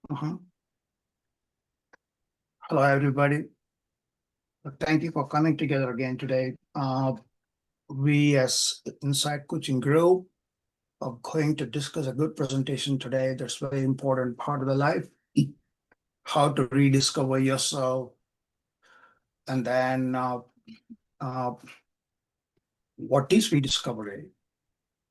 Uh-huh. Hello, everybody. Thank you for coming together again today. We, as Inside Coaching Group, are going to discuss a good presentation today. That's a very important part of the life. How to rediscover yourself, and then uh, what is rediscovery?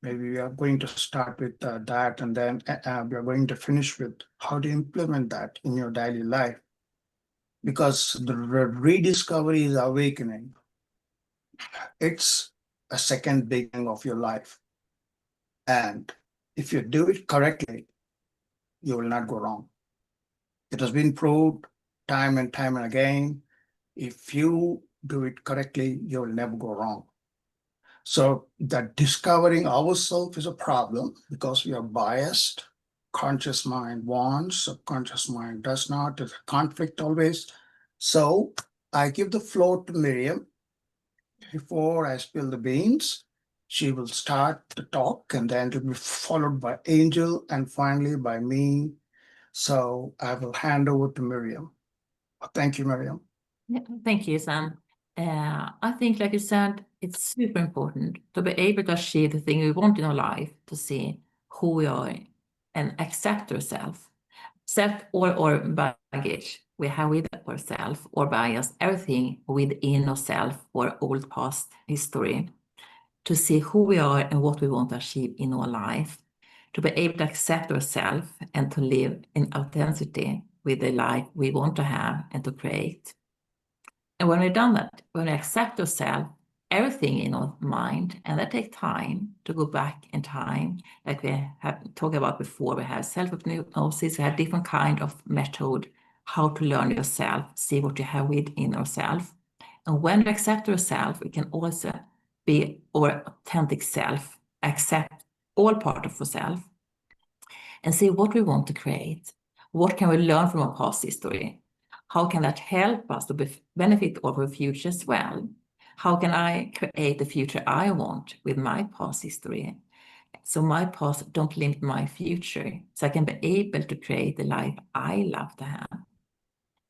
Maybe we are going to start with that, and then we are going to finish with how to implement that in your daily life. Because the rediscovery is awakening. It's a second beginning of your life. And if you do it correctly, you will not go wrong. It has been proved time and time and again. If you do it correctly, you will never go wrong. So that discovering ourselves is a problem because we are biased. Conscious mind wants, subconscious mind does not. There's a conflict always. So I give the floor to Miriam. Before I spill the beans, she will start the talk and then it will be followed by Angel and finally by me. So I will hand over to Miriam. Thank you, Miriam. Yeah, thank you, Sam. I think, like you said, it's super important to be able to achieve the thing we want in our life, to see who we are and accept ourselves. Self or baggage we have with ourselves or bias, everything within ourselves or old past history, to see who we are and what we want to achieve in our life, to be able to accept ourselves and to live in authenticity with the life we want to have and to create. And when we've done that, when we accept ourselves, everything in our mind, and that takes time to go back in time, like we have talked about before, we have self-hypnosis, we have different kind of method, how to learn yourself, see what you have within yourself. And when we accept ourselves, we can also be our authentic self, accept all part of ourselves, and see what we want to create. What can we learn from our past history? How can that help us to benefit of our future as well? How can I create the future I want with my past history? So my past don't limit my future. So I can be able to create the life I love to have.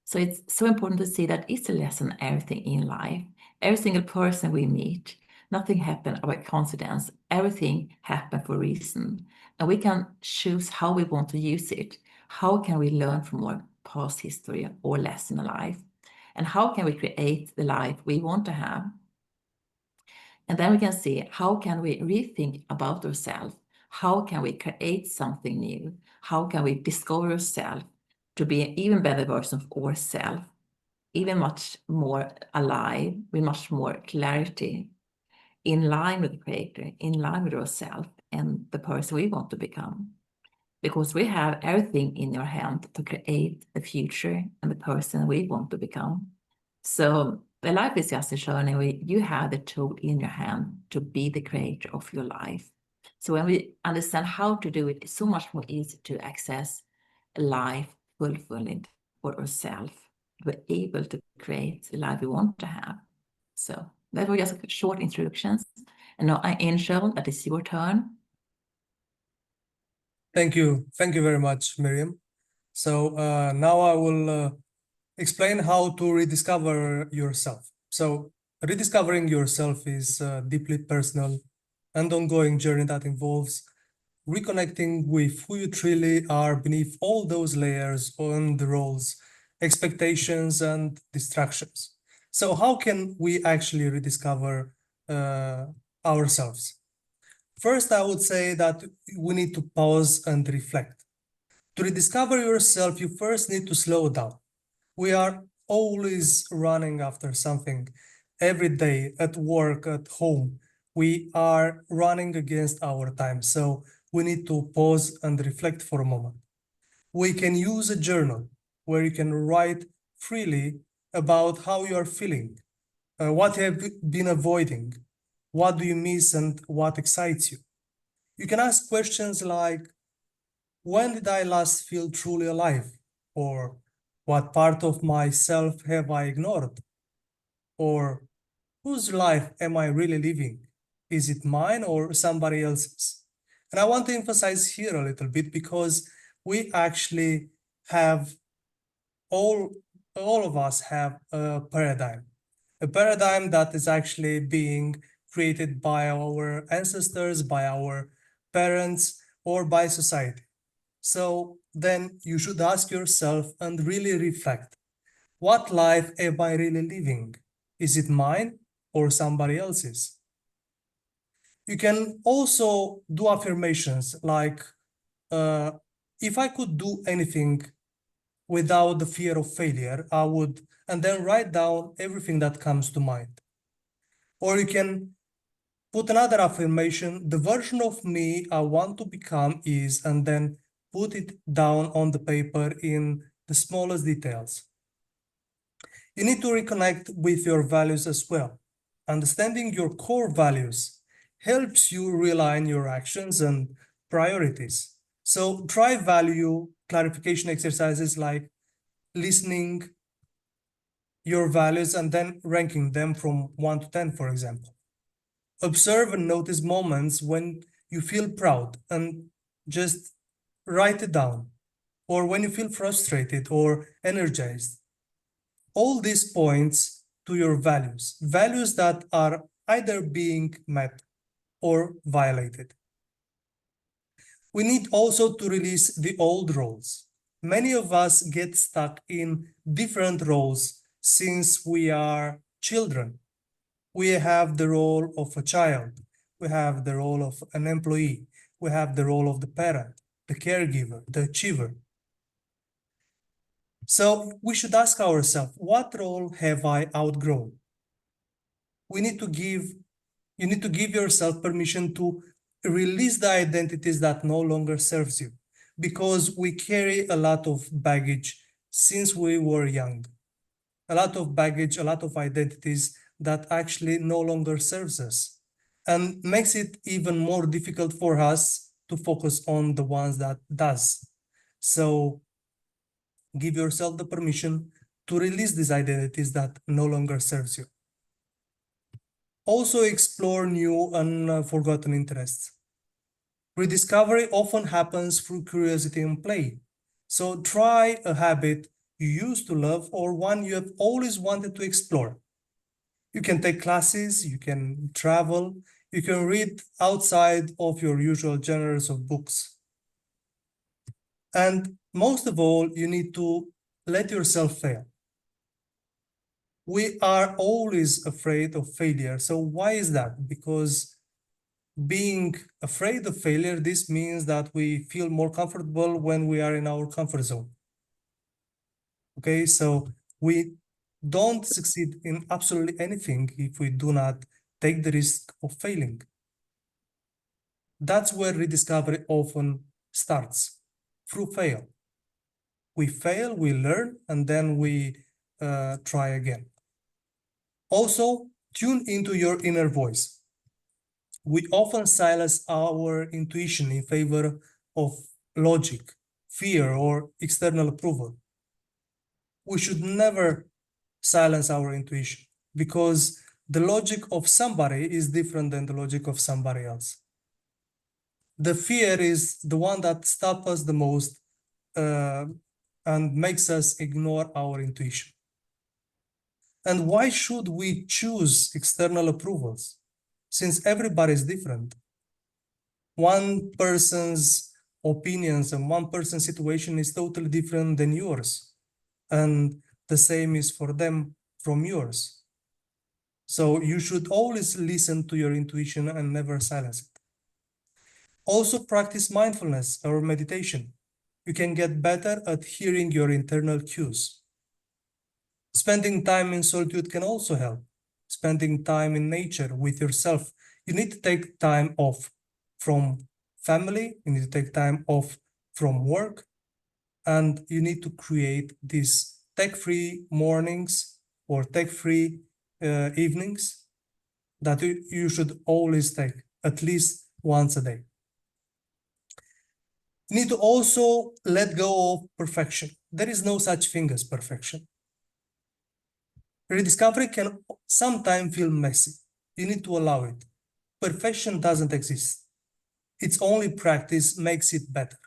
So it's so important to see that it's a lesson everything in life. Every single person we meet, nothing happened by coincidence. Everything happened for a reason. And we can choose how we want to use it. How can we learn from our past history or lesson in life? And how can we create the life we want to have? And then we can see how can we rethink about ourselves? How can we create something new? How can we discover ourselves to be an even better version of ourselves, even much more alive, with much more clarity, in line with the Creator, in line with ourselves and the person we want to become. Because we have everything in our hand to create the future and the person we want to become. So the life is just a journey where you have the tool in your hand to be the creator of your life. So when we understand how to do it, it's so much more easy to access a life fulfilled for ourselves. We're able to create the life we want to have. So that was just short introductions. And now, Angel, that is your turn. Thank you very much, Miriam. So now I will explain how to rediscover yourself. So rediscovering yourself is a deeply personal and ongoing journey that involves reconnecting with who you truly are beneath all those layers on the roles, expectations, and distractions. So how can we actually rediscover ourselves? First, I would say that we need to pause and reflect. To rediscover yourself, you first need to slow down. We are always running after something every day, at work, at home. We are running against our time. So we need to pause and reflect for a moment. We can use a journal where you can write freely about how you are feeling, what you have been avoiding, what do you miss, and what excites you. You can ask questions like, when did I last feel truly alive? Or what part of myself have I ignored? Or whose life am I really living? Is it mine or somebody else's? And I want to emphasize here a little bit because we actually have all of us have a paradigm that is actually being created by our ancestors, by our parents, or by society. So then you should ask yourself and really reflect, what life am I really living? Is it mine or somebody else's? You can also do affirmations like, if I could do anything without the fear of failure, I would, and then write down everything that comes to mind. Or you can put another affirmation, the version of me I want to become is, and then put it down on the paper in the smallest details. You need to reconnect with your values as well. Understanding your core values helps you realign your actions and priorities. So try value clarification exercises like listening your values and then ranking them from 1 to 10, for example. Observe and notice moments when you feel proud and just write it down, or when you feel frustrated or energized. All these points to your values that are either being met or violated. We need also to release the old roles. Many of us get stuck in different roles since we are children. We have the role of a child, we have the role of an employee, we have the role of the parent, the caregiver, the achiever. So we should ask ourselves, what role have I outgrown? You need to give yourself permission to release the identities that no longer serves you, because we carry a lot of baggage since we were young. A lot of baggage, a lot of identities that actually no longer serves us, and makes it even more difficult for us to focus on the ones that does. So give yourself the permission to release these identities that no longer serves you. Also explore new and forgotten interests. Rediscovery often happens through curiosity and play. So try a habit you used to love or one you have always wanted to explore. You can take classes, you can travel, you can read outside of your usual genres of books. And most of all, you need to let yourself fail. We are always afraid of failure. So why is that? Because being afraid of failure, this means that we feel more comfortable when we are in our comfort zone. Okay, so we don't succeed in absolutely anything if we do not take the risk of failing. That's where rediscovery often starts, through fail. We fail, we learn, and then we try again. Also, tune into your inner voice. We often silence our intuition in favor of logic, fear, or external approval. We should never silence our intuition, because the logic of somebody is different than the logic of somebody else. The fear is the one that stops us the most and makes us ignore our intuition. And why should we choose external approvals? Since everybody is different. One person's opinions and one person's situation is totally different than yours. And the same is for them from yours. So you should always listen to your intuition and never silence it. Also practice mindfulness or meditation. You can get better at hearing your internal cues. Spending time in solitude can also help. Spending time in nature with yourself. You need to take time off from family, you need to take time off from work, and you need to create these tech-free mornings or tech-free evenings that you should always take at least once a day. You need to also let go of perfection. There is no such thing as perfection. Rediscovery can sometimes feel messy. You need to allow it. Perfection doesn't exist. It's only practice makes it better.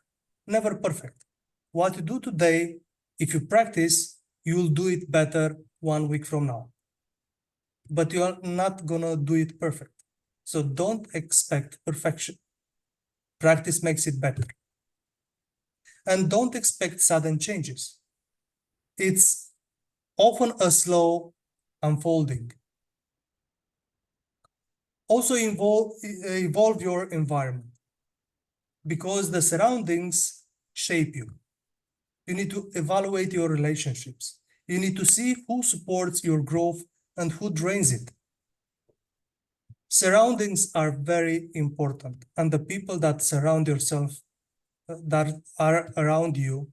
Never perfect. what you do today, if you practice, you'll do it better 1 week from now. But you're not gonna do it perfect. So don't expect perfection. Practice makes it better. And don't expect sudden changes. It's often a slow unfolding. Also evolve your environment, because the surroundings shape you. You need to evaluate your relationships. You need to see who supports your growth and who drains it. Surroundings are very important, and the people that surround yourself, that are around you,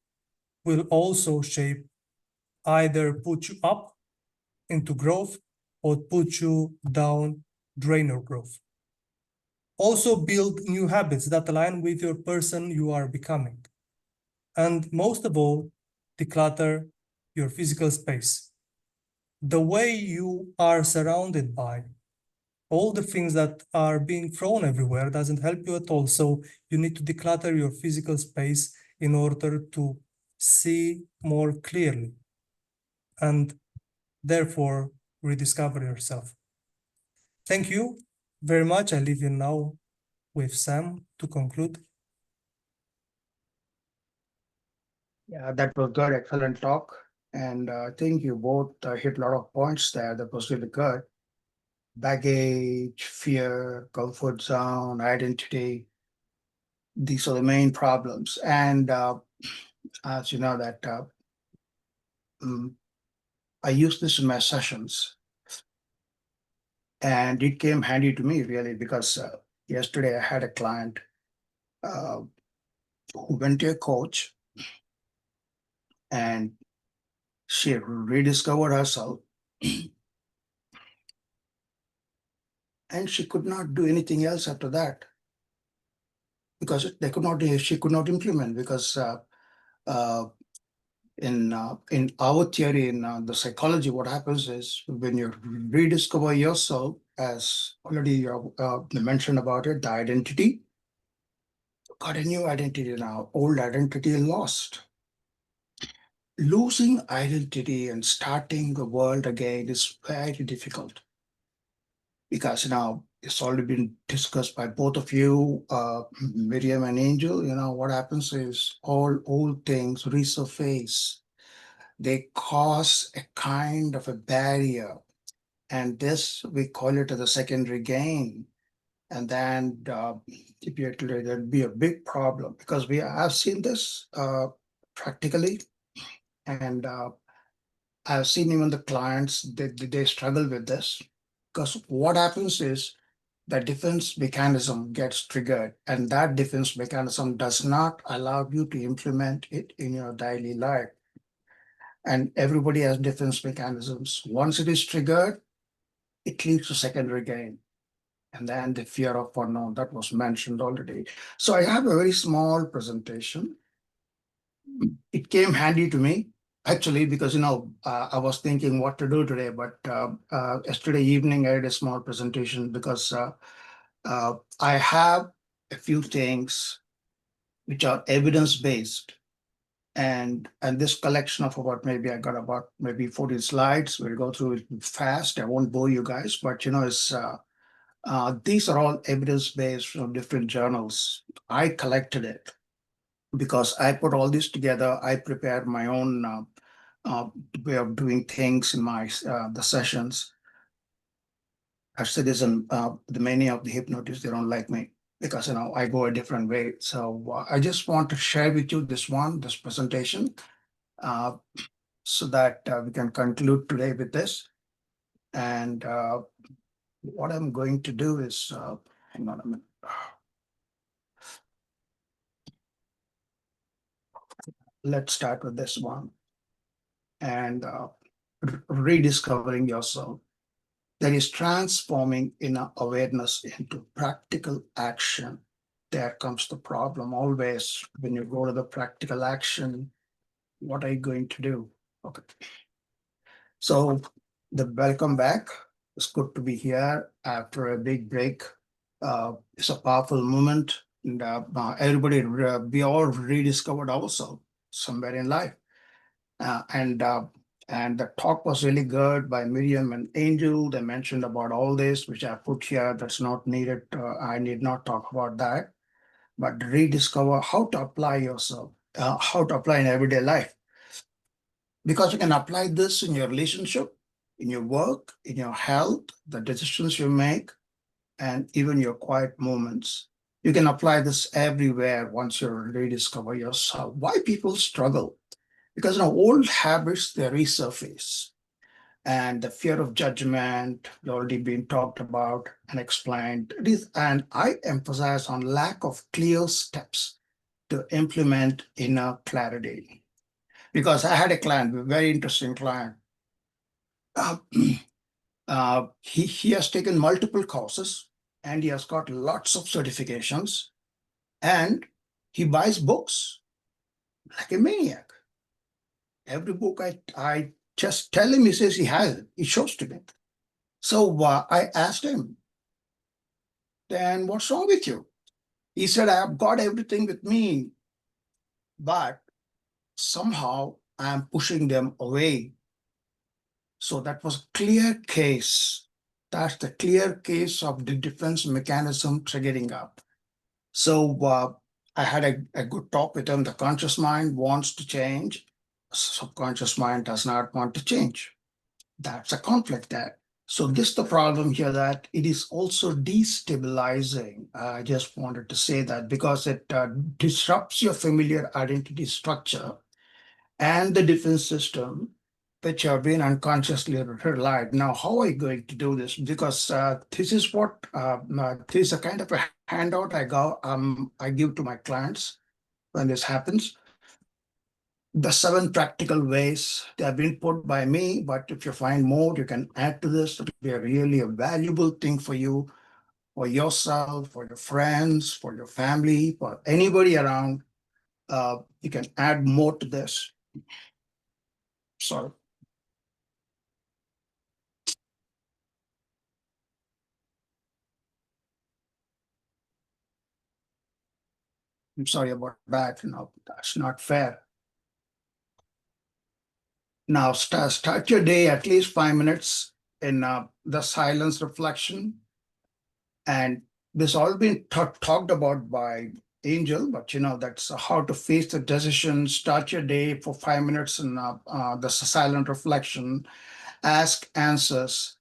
will also shape, either put you up into growth or put you down, drain your growth. Also build new habits that align with your person you are becoming. And most of all, declutter your physical space. The way you are surrounded by all the things that are being thrown everywhere doesn't help you at all. So you need to declutter your physical space in order to see more clearly and therefore rediscover yourself. Thank you very much. I leave you now with Sam to conclude. Yeah, that was good. Excellent talk. And I think you both hit a lot of points there. That was really good. Baggage, fear, comfort zone, identity. These are the main problems. And as you know that I use this in my sessions, and it came handy to me really because yesterday I had a client who went to a coach, and she rediscovered herself, and she could not do anything else after that because she could not implement, because in our theory, in the psychology, what happens is when you rediscover yourself, as already you mentioned about it, the identity, got a new identity now, old identity lost. Losing identity and starting the world again is very difficult, because now it's already been discussed by both of you, Miriam and Angel. What happens is all old things resurface. They cause a kind of a barrier, and this we call it the secondary gain. And then if you there'll be a big problem, because I've seen this practically, and I've seen even the clients, they struggle with this, because what happens is the defense mechanism gets triggered, and that defense mechanism does not allow you to implement it in your daily life. And everybody has defense mechanisms. Once it is triggered, it leads to secondary gain. And then the fear of unknown that was mentioned already. So I have a very small presentation. It came handy to me, actually, because I was thinking what to do today, but yesterday evening I did a small presentation because I have a few things which are evidence-based, and this collection of I got about maybe 14 slides. We'll go through it fast. I won't bore you guys, but it's these are all evidence-based from different journals. I collected it because I put all this together. I prepared my own way of doing things in my the sessions. I've said this, and the many of the hypnotists, they don't like me because I go a different way. So I just want to share with you this presentation, so that we can conclude today with this. And what I'm going to do is, hang on a minute. Let's start with this one. And rediscovering yourself. That is transforming inner awareness into practical action. There comes the problem always. When you go to the practical action, what are you going to do? Okay. So welcome back. It's good to be here after a big break. It's a powerful moment, and everybody, we all rediscovered ourselves. somewhere in life. And the talk was really good by Miriam and Angel. They mentioned about all this, which I put here. That's not needed. I need not talk about that. But rediscover how to apply yourself, how to apply in everyday life. Because you can apply this in your relationship, in your work, in your health, the decisions you make, and even your quiet moments. You can apply this everywhere once you rediscover yourself. Why people struggle? Because old habits, they resurface. And the fear of judgment already been talked about and explained. And I emphasize on lack of clear steps to implement inner clarity. Because I had a client, a very interesting client. Uh, he has taken multiple courses and he has got lots of certifications, and he buys books like a maniac. Every book I just tell him, he says he has it. He shows to me. So I asked him, then what's wrong with you? He said, I've got everything with me, but somehow I'm pushing them away. So that was a clear case. That's the clear case of the defense mechanism triggering up. So I had a good talk with him. The conscious mind wants to change. Subconscious mind does not want to change. That's a conflict there. So this is the problem here, that it is also destabilizing. I just wanted to say that because it disrupts your familiar identity structure and the defense system, which have been unconsciously relied. Now, how are you going to do this? Because this is what this is a kind of a handout I give to my clients when this happens. The 7 practical ways, they have been put by me, but if you find more, you can add to this. It'll be really a valuable thing for you, for yourself, for your friends, for your family, for anybody around. You can add more to this. Sorry. I'm sorry about that. That's not fair. Now, start your day at least 5 minutes in the silence reflection. And this all been talked about by Angel, but that's how to face the decision. Start your day for 5 minutes in the silent reflection. Ask answers.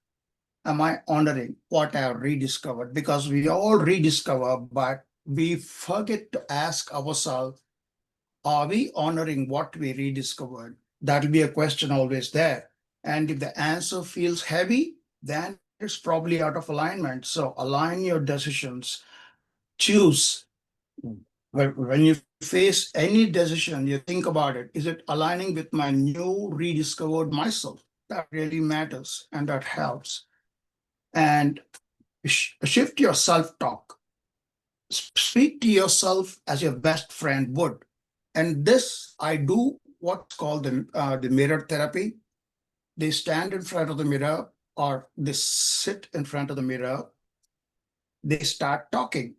Am I honoring what I have rediscovered? Because we all rediscover, but we forget to ask ourselves, are we honoring what we rediscovered? That'll be a question always there. And if the answer feels heavy, then it's probably out of alignment. So align your decisions. Choose. When you face any decision, you think about it. Is it aligning with my new rediscovered myself? That really matters and that helps. And shift your self-talk. Speak to yourself as your best friend would. And this, I do what's called the mirror therapy. They stand in front of the mirror or they sit in front of the mirror. They start talking.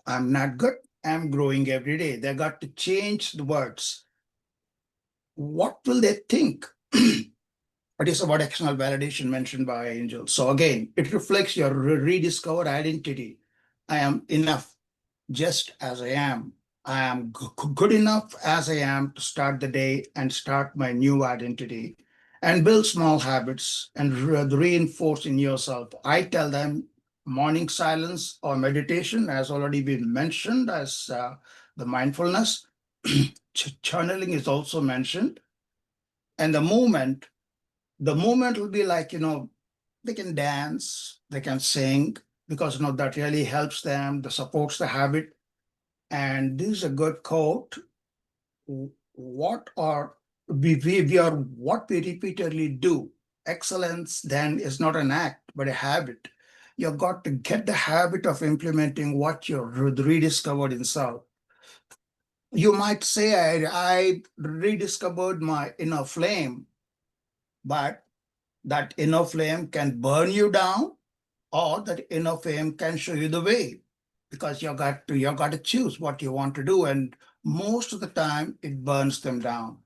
I'm not good. I'm growing every day. They got to change the words. What will they think? It is about external validation mentioned by Angel. So again, it reflects your rediscovered identity. I am enough just as I am. I am good enough as I am to start the day and start my new identity and build small habits and reinforce in yourself. I tell them morning silence or meditation has already been mentioned as the mindfulness. Channeling is also mentioned. And the movement will be like, they can dance, they can sing, because that really helps them, that supports the habit. And this is a good quote. What are we are what we repeatedly do. Excellence then is not an act, but a habit. You've got to get the habit of implementing what you rediscovered in self. You might say, I rediscovered my inner flame, but that inner flame can burn you down, or that inner flame can show you the way, because you got to choose what you want to do. And most of the time it burns them down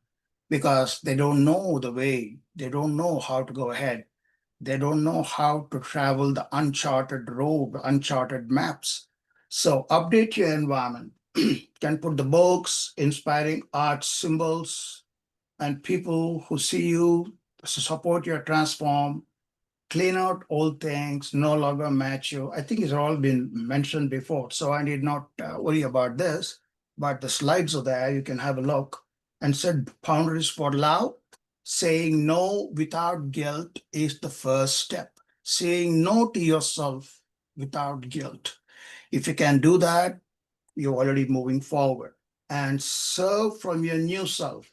because they don't know the way, they don't know how to go ahead, they don't know how to travel the uncharted road, uncharted maps. So update your environment. Can put the books, inspiring art, symbols, and people who see you, support your transform, clean out old things, no longer match you. I think it's all been mentioned before, so I need not worry about this. But the slides are there, you can have a look. And said boundaries for love. Saying no without guilt is the first step. Saying no to yourself without guilt. If you can do that, you're already moving forward. And serve from your new self.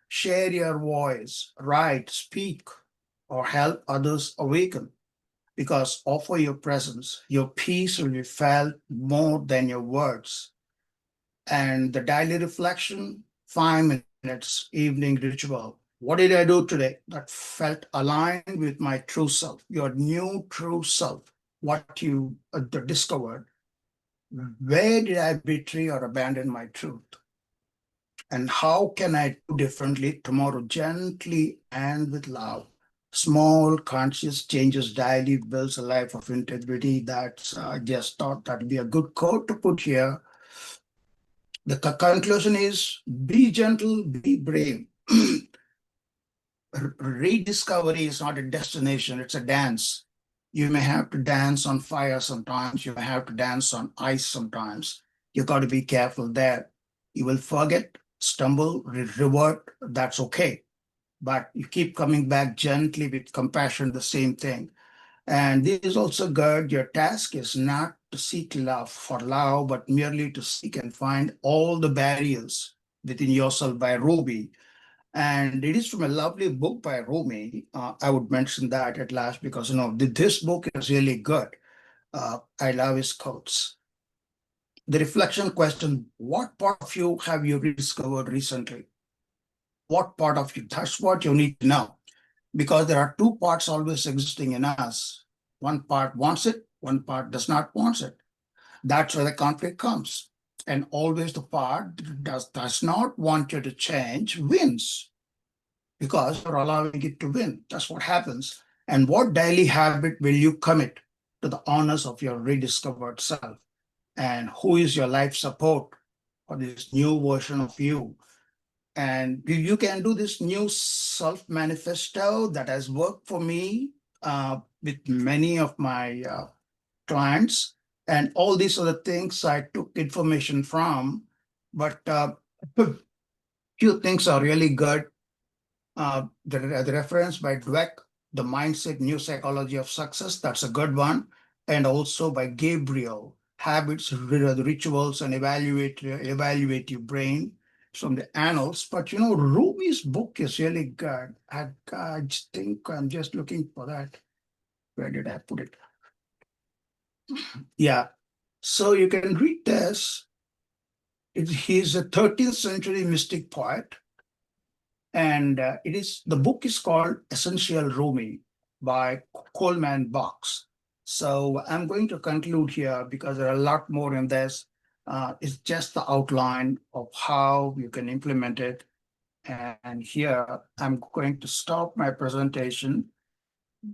Share your voice, write, speak, or help others awaken. Because offer your presence, your peace will be felt more than your words. And the daily reflection, 5 minutes evening ritual. What did I do today that felt aligned with my true self, your new true self, what you discovered? Where did I betray or abandon my truth? And how can I do differently tomorrow, gently and with love? Small conscious changes daily builds a life of integrity. That's I just thought that'd be a good quote to put here. The conclusion is be gentle, be brave. Rediscovery is not a destination, it's a dance. You may have to dance on fire sometimes, you may have to dance on ice sometimes. You got to be careful there. You will forget, stumble, revert, that's okay. But you keep coming back gently with compassion, the same thing. And this is also good. Your task is not to seek love for love, but merely to seek and find all the barriers within yourself by Ruby. And it is from a lovely book by Rumi. I would mention that at last because this book is really good. I love his quotes. The reflection question: what part of you have you rediscovered recently? What part of you? That's what you need to know. Because there are two parts always existing in us. One part wants it, one part does not want it. That's where the conflict comes. And always the part that does not want you to change wins because you're allowing it to win. That's what happens. And what daily habit will you commit to the honors of your rediscovered self? And who is your life support for this new version of you? And you can do this new self manifesto that has worked for me with many of my clients. And all these other things I took information from, but few things are really good. The reference by Dweck, The Mindset, New Psychology of Success, that's a good one. And also by Gabriel, Habits, Rituals, and Evaluate Your Brain from the Annals. But Ruby's book is really good. I just think I'm just looking for that. Where did I put it? Yeah. So you can read this. He's a 13th century mystic poet. And the book is called Essential Rumi by Coleman Box. So I'm going to conclude here because there are a lot more in this. It's just the outline of how you can implement it. And here I'm going to stop my presentation.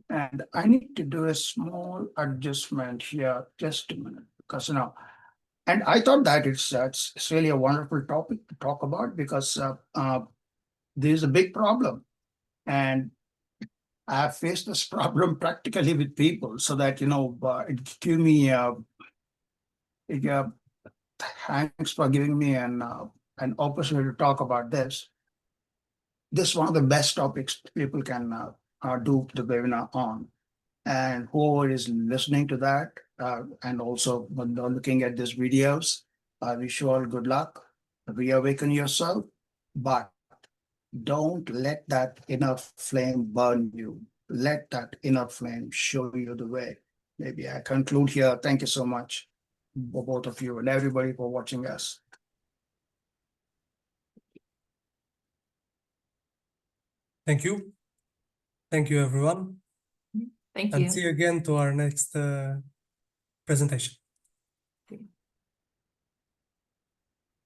And I need to do a small adjustment here, just a minute, because and I thought that it's really a wonderful topic to talk about because there's a big problem. And I have faced this problem practically with people so that, it give me, thanks for giving me an opportunity to talk about this. This is one of the best topics people can do the webinar on. And whoever is listening to that and also when they're looking at these videos, I wish you all good luck. Reawaken yourself, but don't let that inner flame burn you. Let that inner flame show you the way. Maybe I conclude here. Thank you so much for both of you and everybody for watching us. Thank you. Thank you, everyone. Thank And you. see you again to our next presentation.